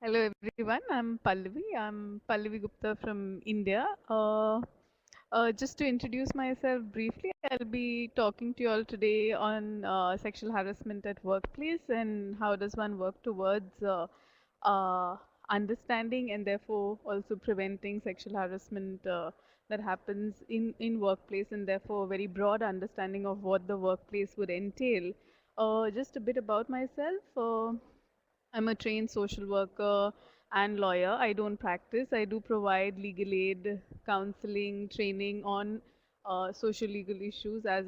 Hello everyone, I'm Pallavi. I'm Pallavi Gupta from India. Just to introduce myself briefly, I'll be talking to you all today on sexual harassment at workplace and how does one work towards uh, understanding and therefore also preventing sexual harassment that happens in workplace, and therefore a very broad understanding of what the workplace would entail. Just a bit about myself. I'm a trained social worker and lawyer. I don't practice. I do provide legal aid, counseling, training on social legal issues as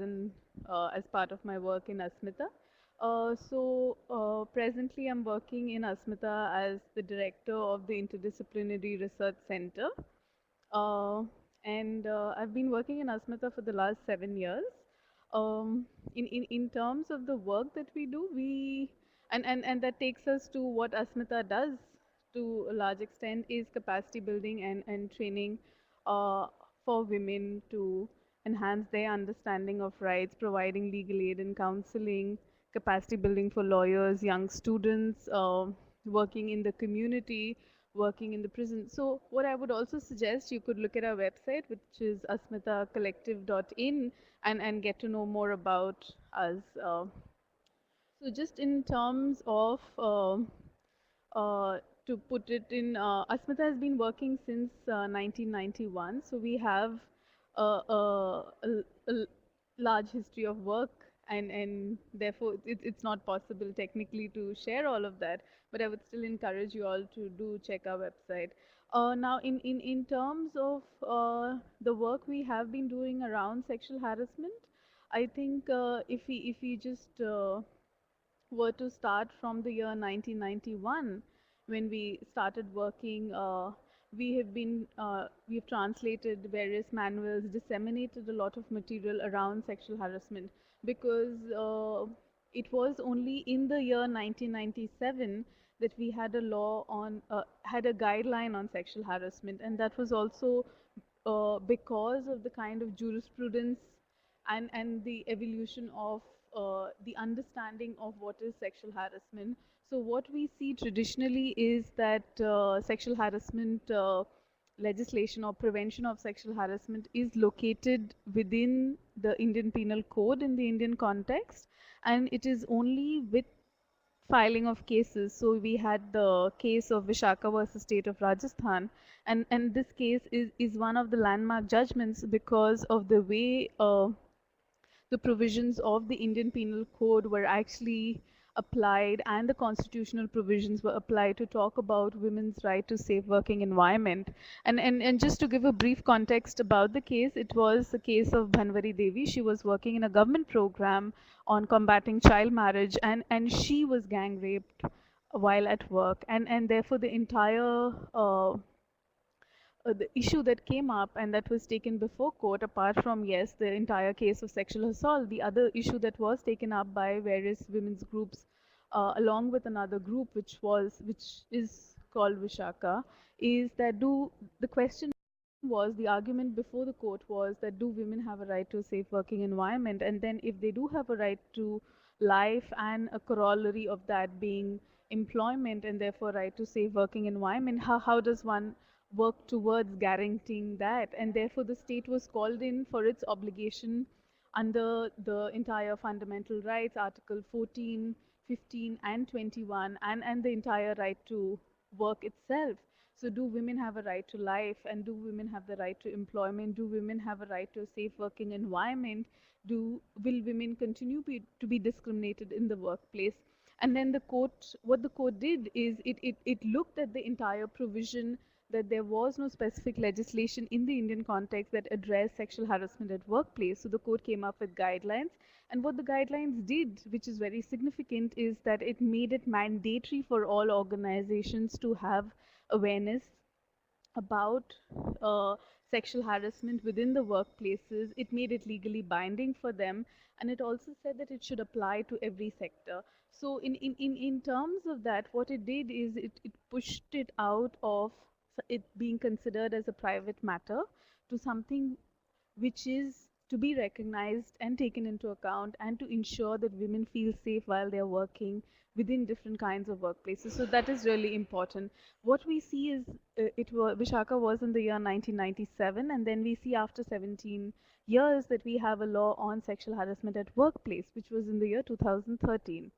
part of my work in Asmita. Presently I'm working in Asmita as the director of the Interdisciplinary Research Center. Uh, and I've been working in Asmita for the last 7 years. In terms of the work that we do, and that takes us to what Asmita does to a large extent is capacity building and training uh, for women to enhance their understanding of rights, providing legal aid and counseling, capacity building for lawyers, young students, working in the community, working in the prison. So what I would also suggest, you could look at our website, which is asmitacollective.in, and get to know more about us. So just in terms of to put it in, Asmita has been working since 1991, so we have a large history of work, and therefore it's not possible technically to share all of that, but I would still encourage you all to do check our website. Now, in terms of the work we have been doing around sexual harassment, I think if we just were to start from the year 1991, when we started working, we've translated various manuals, disseminated a lot of material around sexual harassment, because it was only in the year 1997 that we had a law on, had a guideline on sexual harassment, and that was also because of the kind of jurisprudence and the evolution of the understanding of what is sexual harassment. So what we see traditionally is that sexual harassment legislation or prevention of sexual harassment is located within the Indian Penal Code in the Indian context, and it is only with filing of cases. So we had the case of Vishaka versus State of Rajasthan, and this case is one of the landmark judgments because of the way the provisions of the Indian Penal Code were actually applied, and the constitutional provisions were applied to talk about women's right to safe working environment. And just to give a brief context about the case, it was the case of Bhanwari Devi. She was working in a government program on combating child marriage, and she was gang raped while at work, and therefore the entire the issue that came up and that was taken before court, apart from, yes, the entire case of sexual assault, the other issue that was taken up by various women's groups, along with another group which is called Vishaka, is that the question was, the argument before the court was that do women have a right to a safe working environment, and then if they do have a right to life, and a corollary of that being employment and therefore right to safe working environment, how does one work towards guaranteeing that? And therefore the state was called in for its obligation under the entire fundamental rights, article 14, 15 and 21, and the entire right to work itself. So do women have a right to life, and do women have the right to employment? Do women have a right to a safe working environment? Will women continue to be discriminated in the workplace? And then what the court did is it looked at the entire provision, that there was no specific legislation in the Indian context that addressed sexual harassment at workplace. So the court came up with guidelines. And what the guidelines did, which is very significant, is that it made it mandatory for all organizations to have awareness about uh, sexual harassment within the workplaces. It made it legally binding for them, and it also said that it should apply to every sector. So in terms of that, what it did is it pushed it out of it being considered as a private matter to something which is to be recognized and taken into account, and to ensure that women feel safe while they're working within different kinds of workplaces. So that is really important. What we see is it was Vishaka was in the year 1997, and then we see after 17 years that we have a law on sexual harassment at workplace, which was in the year 2013.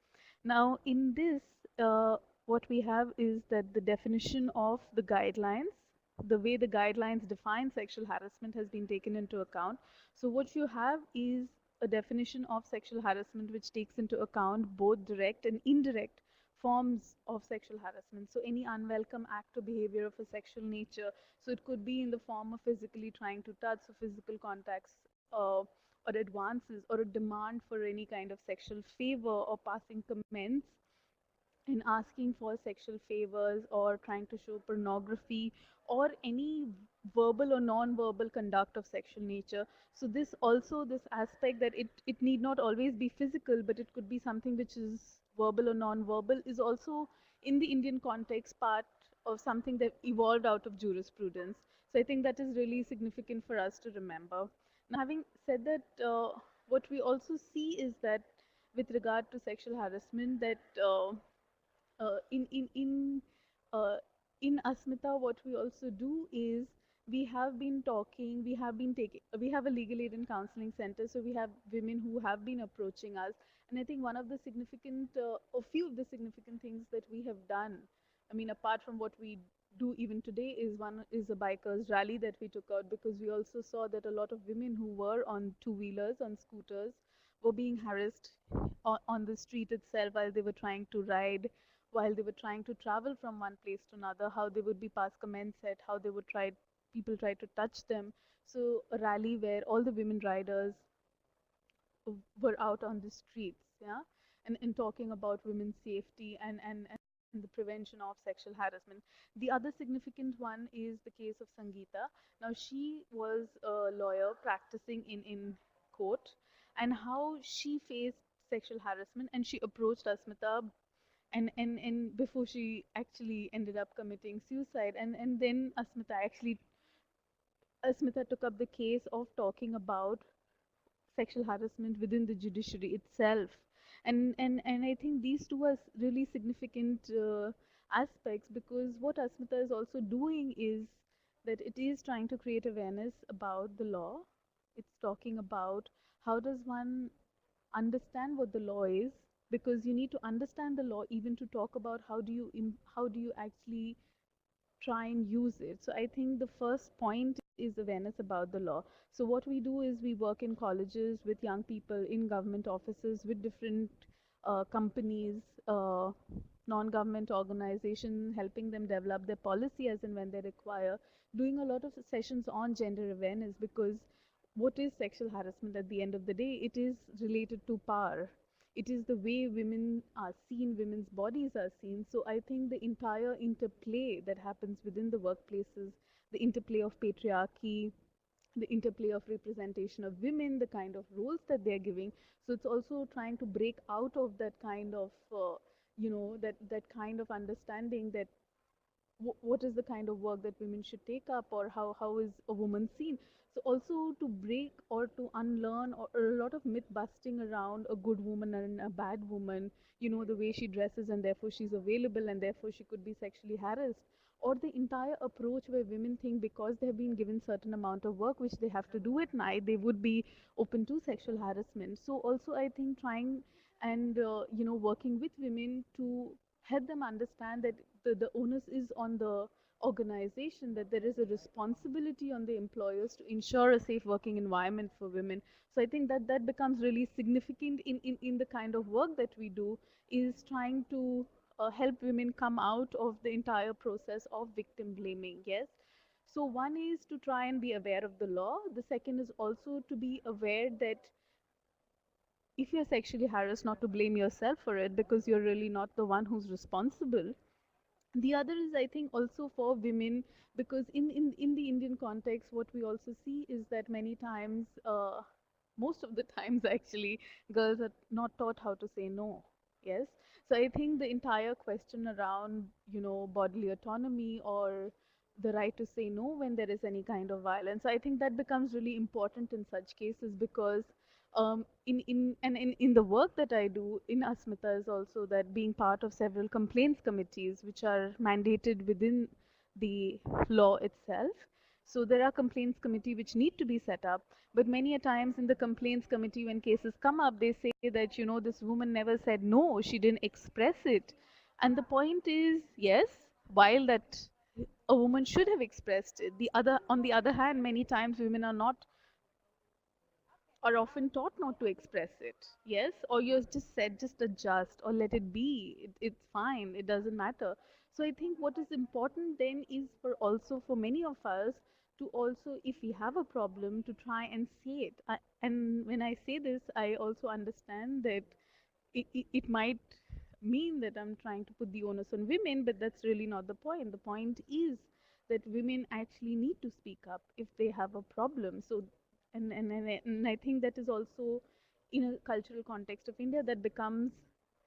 Now, in this, what we have is that the definition of the guidelines, the way the guidelines define sexual harassment has been taken into account. So what you have is a definition of sexual harassment which takes into account both direct and indirect forms of sexual harassment. So any unwelcome act or behavior of a sexual nature. So it could be in the form of physically trying to touch, or physical contacts, or advances, or a demand for any kind of sexual favor, or passing comments in asking for sexual favors, or trying to show pornography, or any verbal or non-verbal conduct of sexual nature. So this also, this aspect that it need not always be physical, but it could be something which is verbal or non-verbal, is also in the Indian context part of something that evolved out of jurisprudence. So I think that is really significant for us to remember. Now, having said that, what we also see is that with regard to sexual harassment, that uh, in in in uh, in Asmita, what we also do is we have been talking, we have been taking, we have a legal aid and counseling center, so we have women who have been approaching us, and I think one of the significant, a few of the significant things that we have done, I mean, apart from what we do even today, is one is a bikers rally that we took out, because we also saw that a lot of women who were on two-wheelers, on scooters, were being harassed on the street itself while they were trying to ride, while they were trying to travel from one place to another, how they would be past comments at, how they would try, people try to touch them. So a rally where all the women riders were out on the streets, yeah, and talking about women's safety, and the prevention of sexual harassment. The other significant one is the case of Sangeeta. Now, she was a lawyer practicing in court, and how she faced sexual harassment, and she approached Asmita, and before she actually ended up committing suicide, and then Asmita took up the case of talking about sexual harassment within the judiciary itself. And I think these two are really significant aspects, because what Asmita is also doing is that it is trying to create awareness about the law. It's talking about how does one understand what the law is, because you need to understand the law even to talk about how do you actually try and use it. So I think the first point is awareness about the law. So what we do is we work in colleges with young people, in government offices, with different companies, non-government organizations, helping them develop their policy as and when they require, doing a lot of sessions on gender awareness, because what is sexual harassment at the end of the day? It is related to power. It is the way women are seen, women's bodies are seen. So I think the entire interplay that happens within the workplaces, the interplay of patriarchy, the interplay of representation of women, the kind of roles that they're giving. So it's also trying to break out of that kind of, that kind of understanding that what is the kind of work that women should take up, or how is a woman seen. So also to break or to unlearn, or a lot of myth busting around a good woman and a bad woman, the way she dresses and therefore she's available and therefore she could be sexually harassed, or the entire approach where women think because they have been given certain amount of work which they have to do at night, they would be open to sexual harassment. So also I think trying and working with women to help them understand that the onus is on the organization, that there is a responsibility on the employers to ensure a safe working environment for women. So I think that that becomes really significant in the kind of work that we do, is trying to help women come out of the entire process of victim blaming. Yes. So one is to try and be aware of the law. The second is also to be aware that if you're sexually harassed, not to blame yourself for it, because you're really not the one who's responsible. The other is, I think, also for women, because in the Indian context, what we also see is that many times, most of the times actually, girls are not taught how to say no. Yes. So I think the entire question around, bodily autonomy, or the right to say no when there is any kind of violence. I think that becomes really important in such cases because in the work that I do in Asmita is also that being part of several complaints committees which are mandated within the law itself. So there are complaints committee which need to be set up, but many a times in the complaints committee when cases come up, they say that, you know, this woman never said no, she didn't express it. And the point is, yes, while that a woman should have expressed it, on the other hand, many times women are often taught not to express it. Yes, or you're just said, just adjust or let it be. It's fine. It doesn't matter. So I think what is important then is for also for many of us to also, if we have a problem, to try and say it. And when I say this, I also understand that it might mean that I'm trying to put the onus on women, but that's really not the point. The point is that women actually need to speak up if they have a problem. So, and I think that is also in a cultural context of India that becomes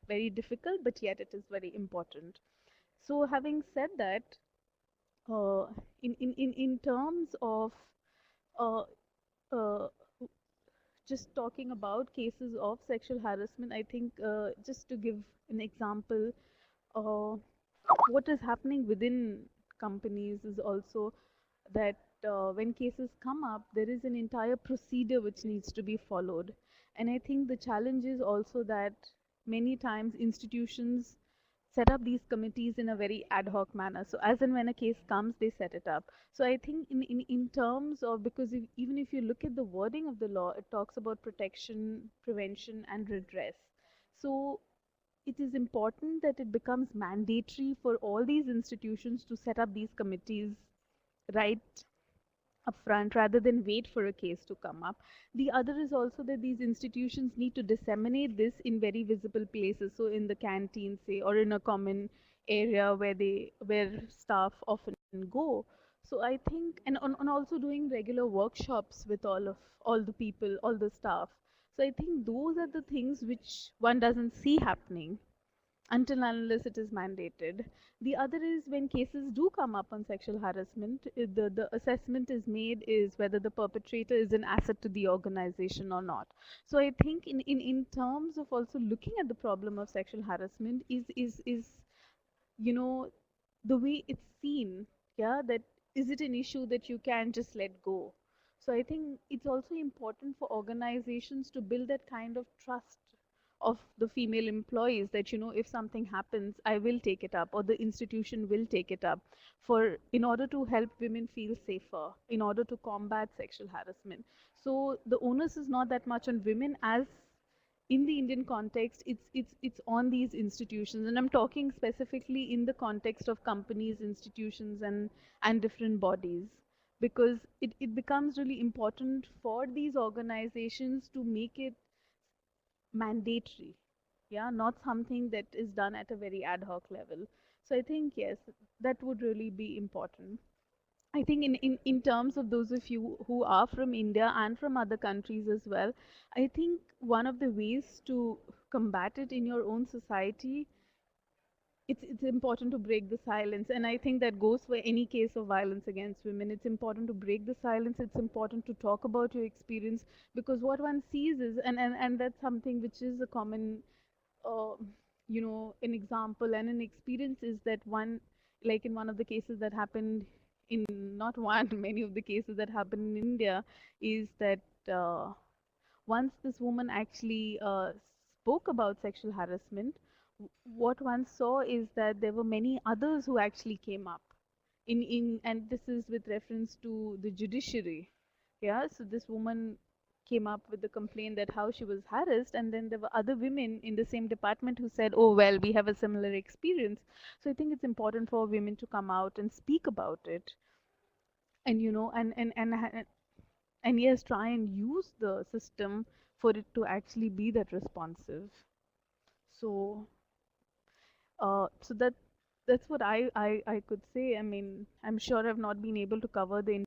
very difficult, but yet it is very important. So, having said that, uh, in terms of uh, uh, just talking about cases of sexual harassment, I think just to give an example, uh, what is happening within companies is also that when cases come up, there is an entire procedure which needs to be followed. And I think the challenge is also that many times institutions set up these committees in a very ad hoc manner. So as and when a case comes, they set it up. So I think in terms of, because even if you look at the wording of the law, it talks about protection, prevention, and redress. So it is important that it becomes mandatory for all these institutions to set up these committees right upfront rather than wait for a case to come up. The other is also that these institutions need to disseminate this in very visible places. So in the canteen, say, or in a common area where staff often go. So I think, and on also doing regular workshops with all the people, all the staff. So I think those are the things which one doesn't see happening until and unless it is mandated. The other is when cases do come up on sexual harassment, the assessment is made is whether the perpetrator is an asset to the organization or not. So I think in terms of also looking at the problem of sexual harassment is you know the way it's seen, yeah, that is it an issue that you can just let go. So I think it's also important for organizations to build that kind of trust of the female employees that, you know, if something happens, I will take it up or the institution will take it up for in order to help women feel safer, in order to combat sexual harassment. So the onus is not that much on women as in the Indian context, it's on these institutions, and I'm talking specifically in the context of companies, institutions, and different bodies, because it becomes really important for these organizations to make it mandatory, yeah, not something that is done at a very ad hoc level. So I think yes, that would really be important. I think in terms of those of you who are from India and from other countries as well, I think one of the ways to combat it in your own society, it's important to break the silence. And I think that goes for any case of violence against women. It's important to break the silence. It's important to talk about your experience because what one sees is, and that's something which is a common uh, an example and an experience is that one, like in one of the cases that happened in not one, many of the cases that happened in India, is that once this woman actually spoke about sexual harassment, what one saw is that there were many others who actually came up and this is with reference to the judiciary. Yeah, so this woman came up with the complaint that how she was harassed, and then there were other women in the same department who said, oh well, we have a similar experience. So I think it's important for women to come out and speak about it, and and yes, try and use the system for it to actually be that responsive. So so that's what I could say. I mean, I'm sure I've not been able to cover the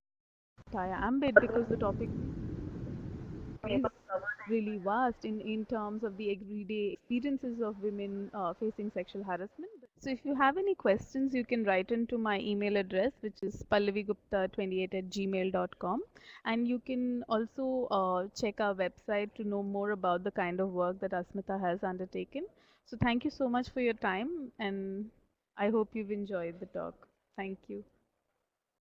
entire ambit because the topic is really vast in terms of the everyday experiences of women facing sexual harassment. So if you have any questions, you can write into my email address, which is pallavigupta28@gmail.com. And you can also check our website to know more about the kind of work that Asmita has undertaken. So thank you so much for your time, and I hope you've enjoyed the talk. Thank you.